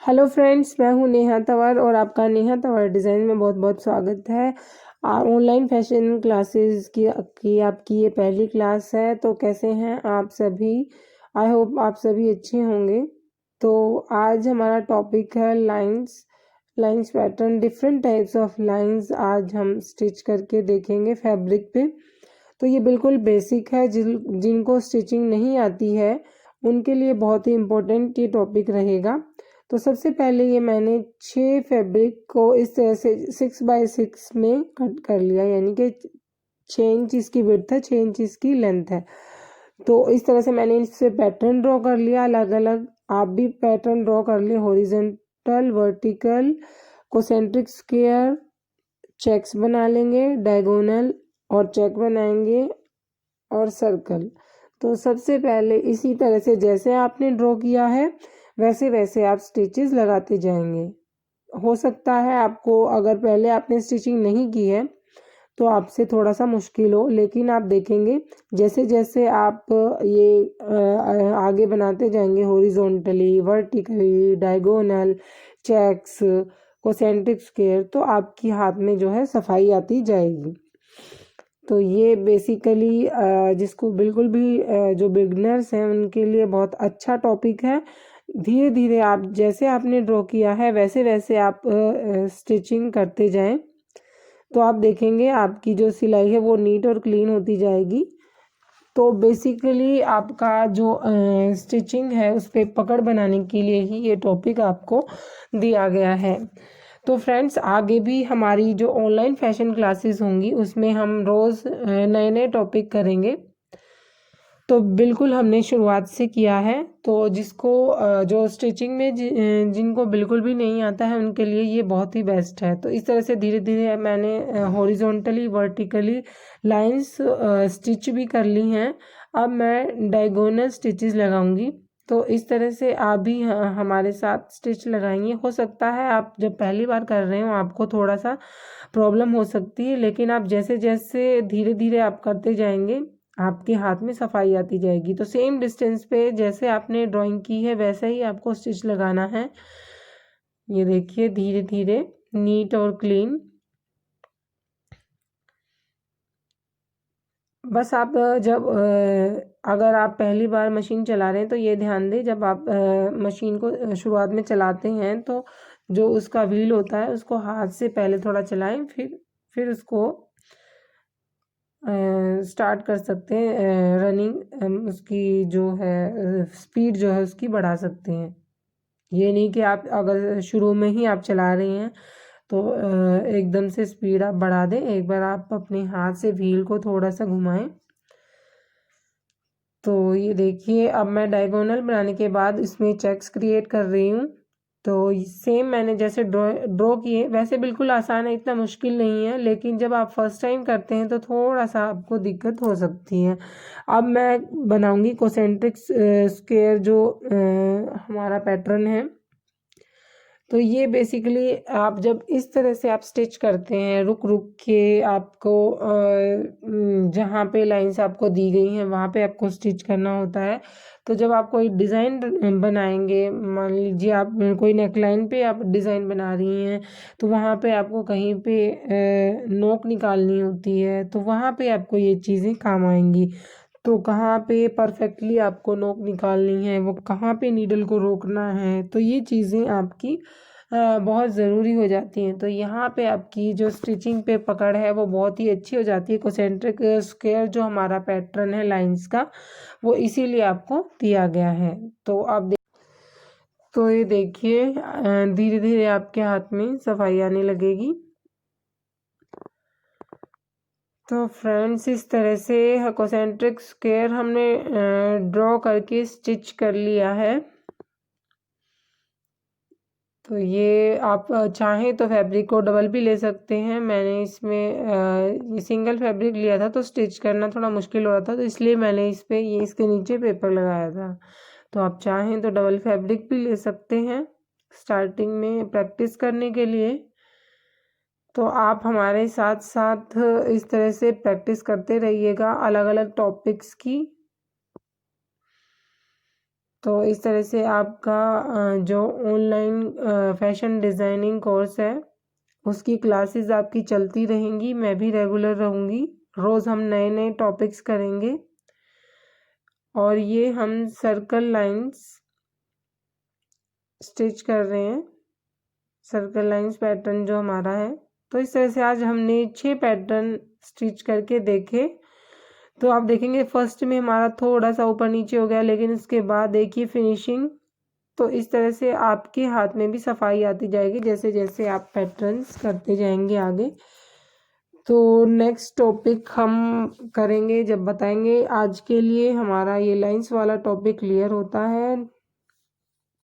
Hello friends, मैं हूं नेहा तंवर और आपका नेहा तंवर डिज़ाइन में बहुत बहुत स्वागत है। ऑनलाइन फैशन क्लासेस की आपकी ये पहली क्लास है। तो कैसे हैं आप सभी? आई होप आप सभी अच्छे होंगे। तो आज हमारा टॉपिक है lines pattern. Different types of lines आज हम स्टिच करके देखेंगे फैब्रिक पे। तो ये बिल्कुल बेसिक है। जिनको स्टिचिंग नहीं आती है उनके लिए बहुत ही इम्पोर्टेंट ये टॉपिक रहेगा। तो सबसे पहले ये मैंने 6 फैब्रिक को इस तरह से 6x6 में कट कर लिया, यानी कि 6 इंच इसकी विड्थ है, 6 इंच इसकी लेंथ है। तो इस तरह से मैंने इससे पैटर्न ड्रॉ कर लिया अलग अलग। आप भी पैटर्न ड्रॉ कर लिए, horizontal, vertical, concentric square, checks बना लेंगे, डायगोनल और चेक बनाएंगे और सर्कल। तो सबसे पहले इसी तरह से जैसे आपने ड्रॉ किया है वैसे वैसे आप स्टिचेस लगाते जाएंगे। हो सकता है आपको, अगर पहले आपने स्टिचिंग नहीं की है तो आपसे थोड़ा सा मुश्किल हो, लेकिन आप देखेंगे जैसे जैसे आप ये आगे बनाते जाएंगे, horizontally, vertically, diagonal, checks, concentric square, तो आपकी हाथ में जो है सफाई आती जाएगी। तो ये बेसिकली जिसको बिल्कुल भी जो बिगनर्स हैं उनके लिए बहुत अच्छा टॉपिक है। धीरे धीरे आप जैसे आपने ड्रॉ किया है वैसे वैसे आप स्टिचिंग करते जाएं, तो आप देखेंगे आपकी जो सिलाई है वो नीट और क्लीन होती जाएगी। तो बेसिकली आपका जो स्टिचिंग है उस पर पकड़ बनाने के लिए ही ये टॉपिक आपको दिया गया है। तो फ्रेंड्स, आगे भी हमारी जो ऑनलाइन फैशन क्लासेस होंगी उसमें हम रोज़ नए नए टॉपिक करेंगे। तो बिल्कुल हमने शुरुआत से किया है। तो जिसको जो स्टिचिंग में जिनको बिल्कुल भी नहीं आता है उनके लिए ये बहुत ही बेस्ट है। तो इस तरह से धीरे धीरे मैंने हॉरिजॉन्टली, वर्टिकली लाइंस स्टिच भी कर ली हैं। अब मैं डायगोनल स्टिचेस लगाऊंगी। तो इस तरह से आप भी हमारे साथ स्टिच लगाएंगे। हो सकता है आप जब पहली बार कर रहे हो आपको थोड़ा सा प्रॉब्लम हो सकती है, लेकिन आप जैसे जैसे धीरे धीरे आप करते जाएंगे आपके हाथ में सफाई आती जाएगी। तो सेम डिस्टेंस पे जैसे आपने ड्राइंग की है वैसे ही आपको स्टिच लगाना है। ये देखिए, धीरे धीरे, नीट और क्लीन। बस आप जब अगर आप पहली बार मशीन चला रहे हैं तो ये ध्यान दें, जब आप मशीन को शुरुआत में चलाते हैं तो जो उसका व्हील होता है उसको हाथ से पहले थोड़ा चलाएं, फिर उसको स्टार्ट कर सकते हैं रनिंग। उसकी जो है स्पीड जो है उसकी बढ़ा सकते हैं। ये नहीं कि आप अगर शुरू में ही आप चला रहे हैं तो एकदम से स्पीड आप बढ़ा दें। एक बार आप अपने हाथ से व्हील को थोड़ा सा घुमाएं। तो ये देखिए, अब मैं डायगोनल बनाने के बाद इसमें चेक्स क्रिएट कर रही हूँ। तो सेम मैंने जैसे ड्रॉ किए वैसे बिल्कुल आसान है, इतना मुश्किल नहीं है, लेकिन जब आप फर्स्ट टाइम करते हैं तो थोड़ा सा आपको दिक्कत हो सकती है। अब मैं बनाऊंगी कोसेंट्रिक स्क्वायर जो हमारा पैटर्न है। तो ये बेसिकली आप जब इस तरह से आप स्टिच करते हैं, रुक रुक के आपको जहाँ पे लाइंस आपको दी गई हैं वहाँ पे आपको स्टिच करना होता है। तो जब आप कोई डिज़ाइन बनाएंगे, मान लीजिए आप कोई नेकलाइन पे आप डिज़ाइन बना रही हैं, तो वहाँ पे आपको कहीं पे नोक निकालनी होती है, तो वहाँ पे आपको ये चीज़ें काम आएंगी। तो कहाँ पे परफेक्टली आपको नोक निकालनी है, वो कहाँ पे नीडल को रोकना है, तो ये चीज़ें आपकी बहुत ज़रूरी हो जाती हैं। तो यहाँ पे आपकी जो स्टिचिंग पे पकड़ है वो बहुत ही अच्छी हो जाती है। कोसेंट्रिक स्क्वायर जो हमारा पैटर्न है लाइंस का, वो इसीलिए आपको दिया गया है। तो आप तो ये देखिए, धीरे धीरे आपके हाथ में सफाई आने लगेगी। तो फ्रेंड्स, इस तरह से कोसेंट्रिक स्क्वायर हमने ड्रॉ करके स्टिच कर लिया है। तो ये आप चाहें तो फैब्रिक को डबल भी ले सकते हैं। मैंने इसमें ये सिंगल फैब्रिक लिया था तो स्टिच करना थोड़ा मुश्किल हो रहा था, तो इसलिए मैंने इस पे ये इसके नीचे पेपर लगाया था। तो आप चाहें तो डबल फैब्रिक भी ले सकते हैं स्टार्टिंग में प्रैक्टिस करने के लिए। तो आप हमारे साथ साथ इस तरह से प्रैक्टिस करते रहिएगा अलग अलग टॉपिक्स की। तो इस तरह से आपका जो ऑनलाइन फैशन डिज़ाइनिंग कोर्स है उसकी क्लासेस आपकी चलती रहेंगी। मैं भी रेगुलर रहूँगी। रोज़ हम नए नए टॉपिक्स करेंगे। और ये हम सर्कल लाइंस स्टिच कर रहे हैं, सर्कल लाइंस पैटर्न जो हमारा है। तो इस तरह से आज हमने 6 पैटर्न स्टिच करके देखे। तो आप देखेंगे फर्स्ट में हमारा थोड़ा सा ऊपर नीचे हो गया, लेकिन इसके बाद देखिए फिनिशिंग। तो इस तरह से आपके हाथ में भी सफाई आती जाएगी जैसे जैसे आप पैटर्न्स करते जाएंगे आगे। तो नेक्स्ट टॉपिक हम करेंगे जब बताएंगे। आज के लिए हमारा ये लाइंस वाला टॉपिक क्लियर होता है।